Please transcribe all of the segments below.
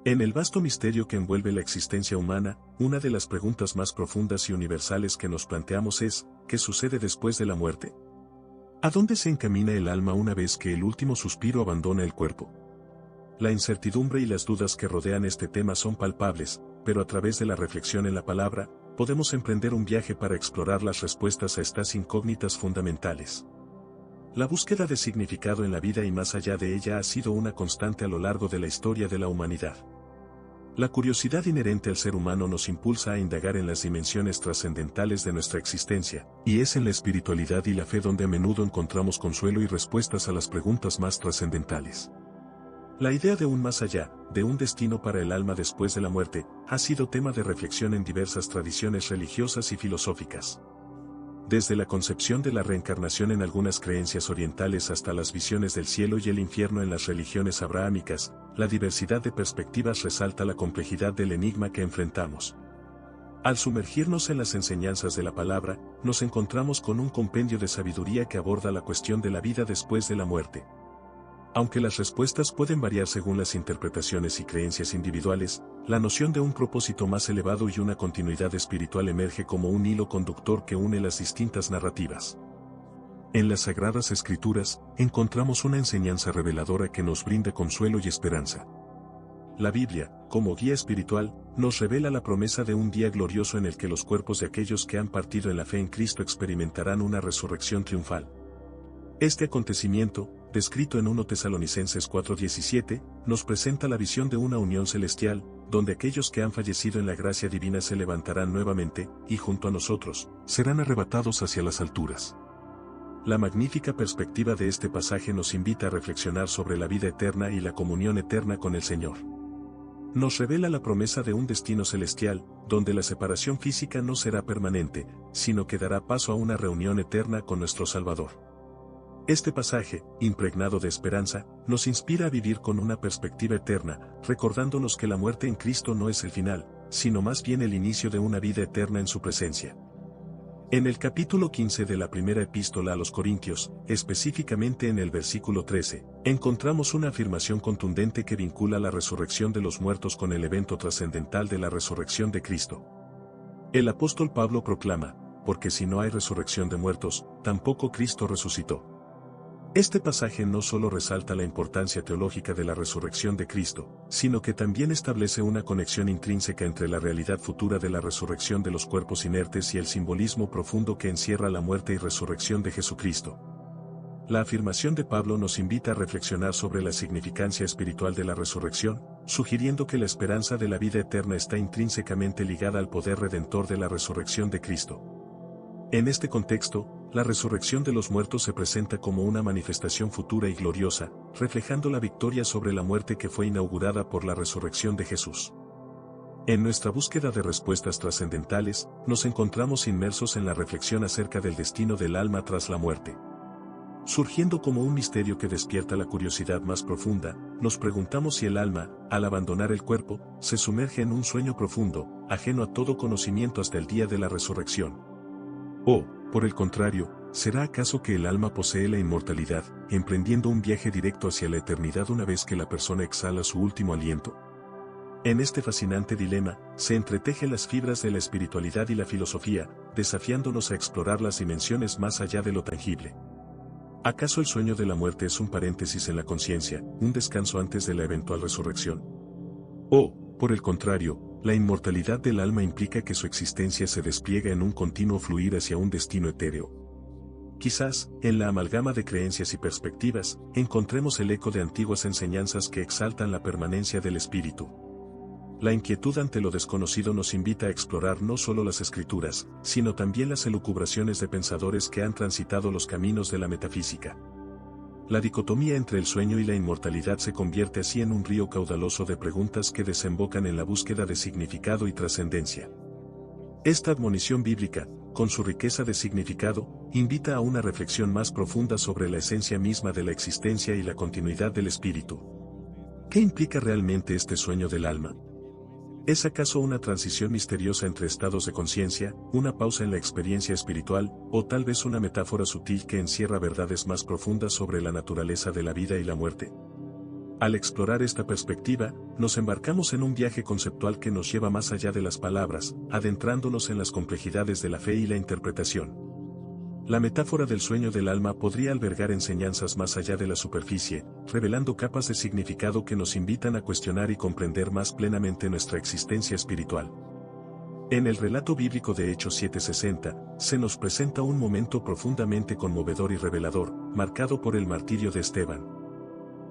En el vasto misterio que envuelve la existencia humana, una de las preguntas más profundas y universales que nos planteamos es, ¿qué sucede después de la muerte? ¿A dónde se encamina el alma una vez que el último suspiro abandona el cuerpo? La incertidumbre y las dudas que rodean este tema son palpables, pero a través de la reflexión en la palabra, podemos emprender un viaje para explorar las respuestas a estas incógnitas fundamentales. La búsqueda de significado en la vida y más allá de ella ha sido una constante a lo largo de la historia de la humanidad. La curiosidad inherente al ser humano nos impulsa a indagar en las dimensiones trascendentales de nuestra existencia, y es en la espiritualidad y la fe donde a menudo encontramos consuelo y respuestas a las preguntas más trascendentales. La idea de un más allá, de un destino para el alma después de la muerte, ha sido tema de reflexión en diversas tradiciones religiosas y filosóficas. Desde la concepción de la reencarnación en algunas creencias orientales hasta las visiones del cielo y el infierno en las religiones abrahámicas, la diversidad de perspectivas resalta la complejidad del enigma que enfrentamos. Al sumergirnos en las enseñanzas de la palabra, nos encontramos con un compendio de sabiduría que aborda la cuestión de la vida después de la muerte. Aunque las respuestas pueden variar según las interpretaciones y creencias individuales, la noción de un propósito más elevado y una continuidad espiritual emerge como un hilo conductor que une las distintas narrativas. En las Sagradas Escrituras, encontramos una enseñanza reveladora que nos brinda consuelo y esperanza. La Biblia, como guía espiritual, nos revela la promesa de un día glorioso en el que los cuerpos de aquellos que han partido en la fe en Cristo experimentarán una resurrección triunfal. Este acontecimiento, descrito en 1 Tesalonicenses 4:17, nos presenta la visión de una unión celestial, donde aquellos que han fallecido en la gracia divina se levantarán nuevamente, y junto a nosotros, serán arrebatados hacia las alturas. La magnífica perspectiva de este pasaje nos invita a reflexionar sobre la vida eterna y la comunión eterna con el Señor. Nos revela la promesa de un destino celestial, donde la separación física no será permanente, sino que dará paso a una reunión eterna con nuestro Salvador. Este pasaje, impregnado de esperanza, nos inspira a vivir con una perspectiva eterna, recordándonos que la muerte en Cristo no es el final, sino más bien el inicio de una vida eterna en su presencia. En el capítulo 15 de la primera epístola a los Corintios, específicamente en el versículo 13, encontramos una afirmación contundente que vincula la resurrección de los muertos con el evento trascendental de la resurrección de Cristo. El apóstol Pablo proclama, porque si no hay resurrección de muertos, tampoco Cristo resucitó. Este pasaje no solo resalta la importancia teológica de la resurrección de Cristo, sino que también establece una conexión intrínseca entre la realidad futura de la resurrección de los cuerpos inertes y el simbolismo profundo que encierra la muerte y resurrección de Jesucristo. La afirmación de Pablo nos invita a reflexionar sobre la significancia espiritual de la resurrección, sugiriendo que la esperanza de la vida eterna está intrínsecamente ligada al poder redentor de la resurrección de Cristo. En este contexto, la resurrección de los muertos se presenta como una manifestación futura y gloriosa, reflejando la victoria sobre la muerte que fue inaugurada por la resurrección de Jesús. En nuestra búsqueda de respuestas trascendentales, nos encontramos inmersos en la reflexión acerca del destino del alma tras la muerte. Surgiendo como un misterio que despierta la curiosidad más profunda, nos preguntamos si el alma, al abandonar el cuerpo, se sumerge en un sueño profundo, ajeno a todo conocimiento hasta el día de la resurrección. O, por el contrario, ¿será acaso que el alma posee la inmortalidad, emprendiendo un viaje directo hacia la eternidad una vez que la persona exhala su último aliento? En este fascinante dilema, se entretejen las fibras de la espiritualidad y la filosofía, desafiándonos a explorar las dimensiones más allá de lo tangible. ¿Acaso el sueño de la muerte es un paréntesis en la conciencia, un descanso antes de la eventual resurrección? O, por el contrario, la inmortalidad del alma implica que su existencia se despliega en un continuo fluir hacia un destino etéreo. Quizás, en la amalgama de creencias y perspectivas, encontremos el eco de antiguas enseñanzas que exaltan la permanencia del espíritu. La inquietud ante lo desconocido nos invita a explorar no solo las escrituras, sino también las elucubraciones de pensadores que han transitado los caminos de la metafísica. La dicotomía entre el sueño y la inmortalidad se convierte así en un río caudaloso de preguntas que desembocan en la búsqueda de significado y trascendencia. Esta admonición bíblica, con su riqueza de significado, invita a una reflexión más profunda sobre la esencia misma de la existencia y la continuidad del espíritu. ¿Qué implica realmente este sueño del alma? ¿Es acaso una transición misteriosa entre estados de conciencia, una pausa en la experiencia espiritual, o tal vez una metáfora sutil que encierra verdades más profundas sobre la naturaleza de la vida y la muerte? Al explorar esta perspectiva, nos embarcamos en un viaje conceptual que nos lleva más allá de las palabras, adentrándonos en las complejidades de la fe y la interpretación. La metáfora del sueño del alma podría albergar enseñanzas más allá de la superficie, revelando capas de significado que nos invitan a cuestionar y comprender más plenamente nuestra existencia espiritual. En el relato bíblico de Hechos 7:60, se nos presenta un momento profundamente conmovedor y revelador, marcado por el martirio de Esteban.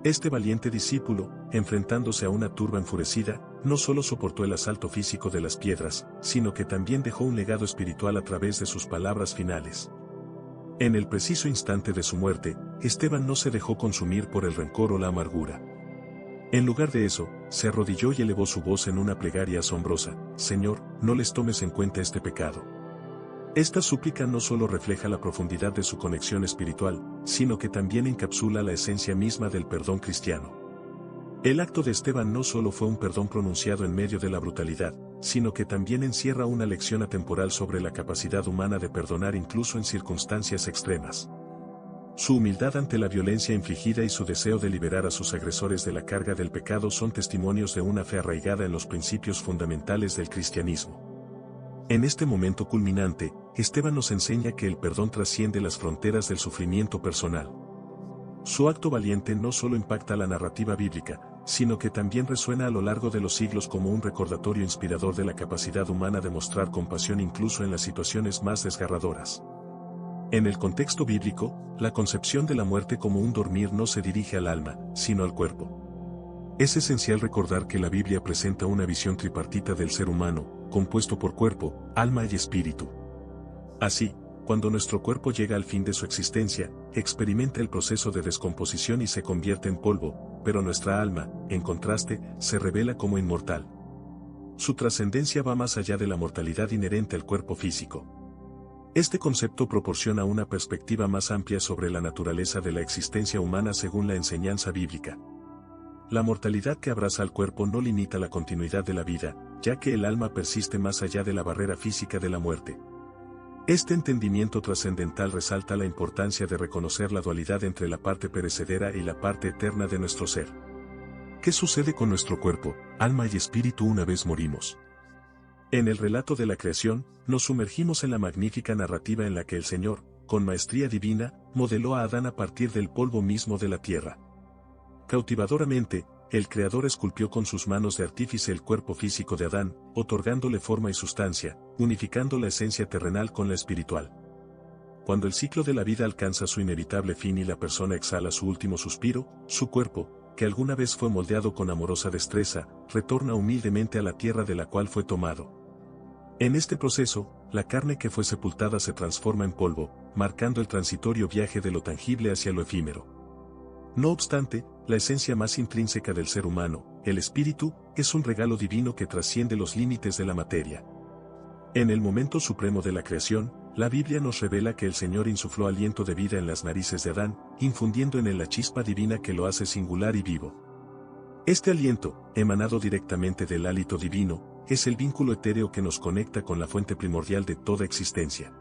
Este valiente discípulo, enfrentándose a una turba enfurecida, no solo soportó el asalto físico de las piedras, sino que también dejó un legado espiritual a través de sus palabras finales. En el preciso instante de su muerte, Esteban no se dejó consumir por el rencor o la amargura. En lugar de eso, se arrodilló y elevó su voz en una plegaria asombrosa: Señor, no les tomes en cuenta este pecado. Esta súplica no solo refleja la profundidad de su conexión espiritual, sino que también encapsula la esencia misma del perdón cristiano. El acto de Esteban no solo fue un perdón pronunciado en medio de la brutalidad, sino que también encierra una lección atemporal sobre la capacidad humana de perdonar incluso en circunstancias extremas. Su humildad ante la violencia infligida y su deseo de liberar a sus agresores de la carga del pecado son testimonios de una fe arraigada en los principios fundamentales del cristianismo. En este momento culminante, Esteban nos enseña que el perdón trasciende las fronteras del sufrimiento personal. Su acto valiente no solo impacta la narrativa bíblica, sino que también resuena a lo largo de los siglos como un recordatorio inspirador de la capacidad humana de mostrar compasión incluso en las situaciones más desgarradoras. En el contexto bíblico, la concepción de la muerte como un dormir no se dirige al alma, sino al cuerpo. Es esencial recordar que la Biblia presenta una visión tripartita del ser humano, compuesto por cuerpo, alma y espíritu. Así, cuando nuestro cuerpo llega al fin de su existencia, experimenta el proceso de descomposición y se convierte en polvo, pero nuestra alma, en contraste, se revela como inmortal. Su trascendencia va más allá de la mortalidad inherente al cuerpo físico. Este concepto proporciona una perspectiva más amplia sobre la naturaleza de la existencia humana según la enseñanza bíblica. La mortalidad que abraza al cuerpo no limita la continuidad de la vida, ya que el alma persiste más allá de la barrera física de la muerte. Este entendimiento trascendental resalta la importancia de reconocer la dualidad entre la parte perecedera y la parte eterna de nuestro ser. ¿Qué sucede con nuestro cuerpo, alma y espíritu una vez morimos? En el relato de la creación, nos sumergimos en la magnífica narrativa en la que el Señor, con maestría divina, modeló a Adán a partir del polvo mismo de la tierra. Cautivadoramente, el Creador esculpió con sus manos de artífice el cuerpo físico de Adán, otorgándole forma y sustancia, unificando la esencia terrenal con la espiritual. Cuando el ciclo de la vida alcanza su inevitable fin y la persona exhala su último suspiro, su cuerpo, que alguna vez fue moldeado con amorosa destreza, retorna humildemente a la tierra de la cual fue tomado. En este proceso, la carne que fue sepultada se transforma en polvo, marcando el transitorio viaje de lo tangible hacia lo efímero. No obstante, la esencia más intrínseca del ser humano, el espíritu, es un regalo divino que trasciende los límites de la materia. En el momento supremo de la creación, la Biblia nos revela que el Señor insufló aliento de vida en las narices de Adán, infundiendo en él la chispa divina que lo hace singular y vivo. Este aliento, emanado directamente del hálito divino, es el vínculo etéreo que nos conecta con la fuente primordial de toda existencia.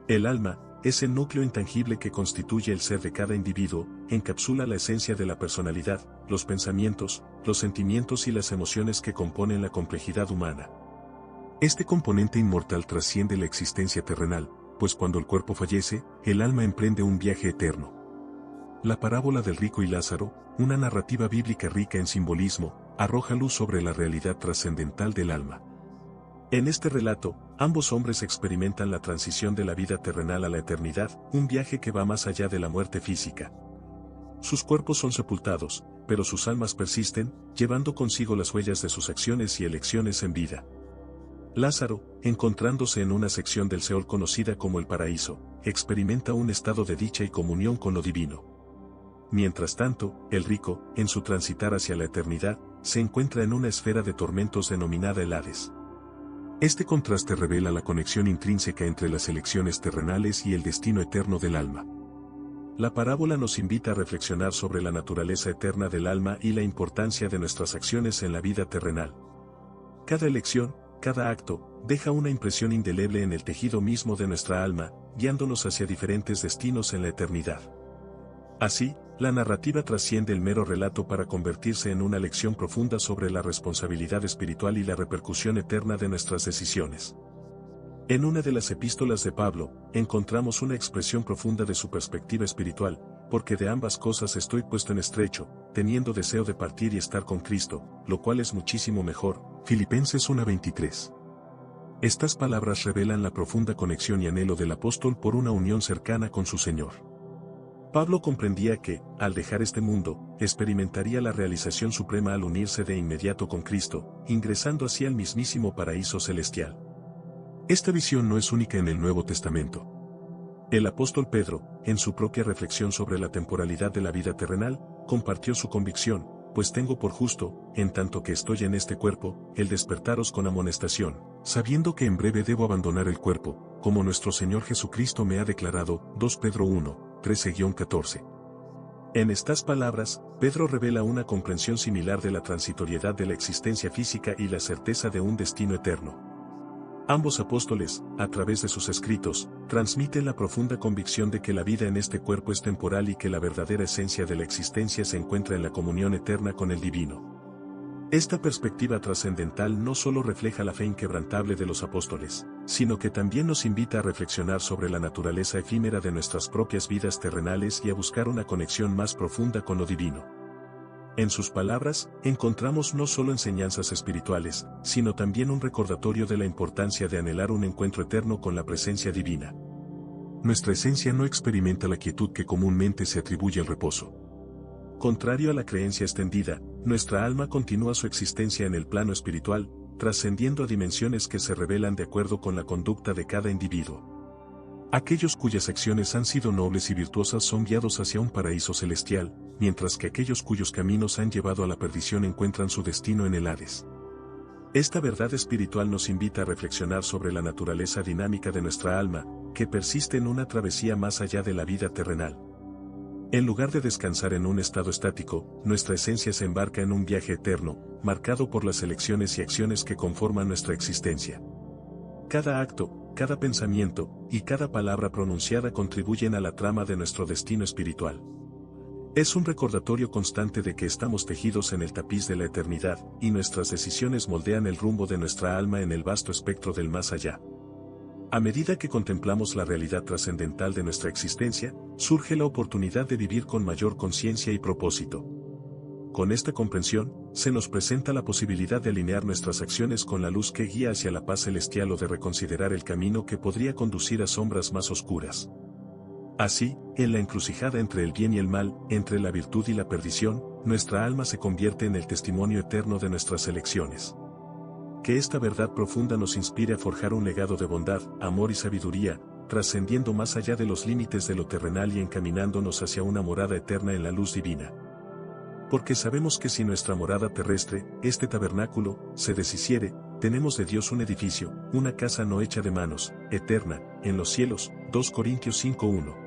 El alma, es el núcleo intangible que constituye el ser de cada individuo, encapsula la esencia de la personalidad, los pensamientos, los sentimientos y las emociones que componen la complejidad humana. Este componente inmortal trasciende la existencia terrenal, pues cuando el cuerpo fallece, el alma emprende un viaje eterno. La parábola del rico y Lázaro, una narrativa bíblica rica en simbolismo, arroja luz sobre la realidad trascendental del alma. En este relato, ambos hombres experimentan la transición de la vida terrenal a la eternidad, un viaje que va más allá de la muerte física. Sus cuerpos son sepultados, pero sus almas persisten, llevando consigo las huellas de sus acciones y elecciones en vida. Lázaro, encontrándose en una sección del Seol conocida como el paraíso, experimenta un estado de dicha y comunión con lo divino. Mientras tanto, el rico, en su transitar hacia la eternidad, se encuentra en una esfera de tormentos denominada el Hades. Este contraste revela la conexión intrínseca entre las elecciones terrenales y el destino eterno del alma. La parábola nos invita a reflexionar sobre la naturaleza eterna del alma y la importancia de nuestras acciones en la vida terrenal. Cada elección, cada acto, deja una impresión indeleble en el tejido mismo de nuestra alma, guiándonos hacia diferentes destinos en la eternidad. Así, La narrativa trasciende el mero relato para convertirse en una lección profunda sobre la responsabilidad espiritual y la repercusión eterna de nuestras decisiones. En una de las epístolas de Pablo, encontramos una expresión profunda de su perspectiva espiritual, porque de ambas cosas estoy puesto en estrecho, teniendo deseo de partir y estar con Cristo, lo cual es muchísimo mejor. Filipenses 1:23. Estas palabras revelan la profunda conexión y anhelo del apóstol por una unión cercana con su Señor. Pablo comprendía que, al dejar este mundo, experimentaría la realización suprema al unirse de inmediato con Cristo, ingresando así al mismísimo paraíso celestial. Esta visión no es única en el Nuevo Testamento. El apóstol Pedro, en su propia reflexión sobre la temporalidad de la vida terrenal, compartió su convicción, pues tengo por justo, en tanto que estoy en este cuerpo, el despertaros con amonestación, sabiendo que en breve debo abandonar el cuerpo, como nuestro Señor Jesucristo me ha declarado. 2 Pedro 1, 13-14. En estas palabras, Pedro revela una comprensión similar de la transitoriedad de la existencia física y la certeza de un destino eterno. Ambos apóstoles, a través de sus escritos, transmiten la profunda convicción de que la vida en este cuerpo es temporal y que la verdadera esencia de la existencia se encuentra en la comunión eterna con el divino. Esta perspectiva trascendental no solo refleja la fe inquebrantable de los apóstoles, sino que también nos invita a reflexionar sobre la naturaleza efímera de nuestras propias vidas terrenales y a buscar una conexión más profunda con lo divino. En sus palabras, encontramos no solo enseñanzas espirituales, sino también un recordatorio de la importancia de anhelar un encuentro eterno con la presencia divina. Nuestra esencia no experimenta la quietud que comúnmente se atribuye al reposo. Contrario a la creencia extendida, nuestra alma continúa su existencia en el plano espiritual, trascendiendo a dimensiones que se revelan de acuerdo con la conducta de cada individuo. Aquellos cuyas acciones han sido nobles y virtuosas son guiados hacia un paraíso celestial, mientras que aquellos cuyos caminos han llevado a la perdición encuentran su destino en el Hades. Esta verdad espiritual nos invita a reflexionar sobre la naturaleza dinámica de nuestra alma, que persiste en una travesía más allá de la vida terrenal. En lugar de descansar en un estado estático, nuestra esencia se embarca en un viaje eterno, marcado por las elecciones y acciones que conforman nuestra existencia. Cada acto, cada pensamiento, y cada palabra pronunciada contribuyen a la trama de nuestro destino espiritual. Es un recordatorio constante de que estamos tejidos en el tapiz de la eternidad, y nuestras decisiones moldean el rumbo de nuestra alma en el vasto espectro del más allá. A medida que contemplamos la realidad trascendental de nuestra existencia, surge la oportunidad de vivir con mayor conciencia y propósito. Con esta comprensión, se nos presenta la posibilidad de alinear nuestras acciones con la luz que guía hacia la paz celestial o de reconsiderar el camino que podría conducir a sombras más oscuras. Así, en la encrucijada entre el bien y el mal, entre la virtud y la perdición, nuestra alma se convierte en el testimonio eterno de nuestras elecciones. Que esta verdad profunda nos inspire a forjar un legado de bondad, amor y sabiduría, trascendiendo más allá de los límites de lo terrenal y encaminándonos hacia una morada eterna en la luz divina. Porque sabemos que si nuestra morada terrestre, este tabernáculo, se deshiciere, tenemos de Dios un edificio, una casa no hecha de manos, eterna, en los cielos. 2 Corintios 5:1.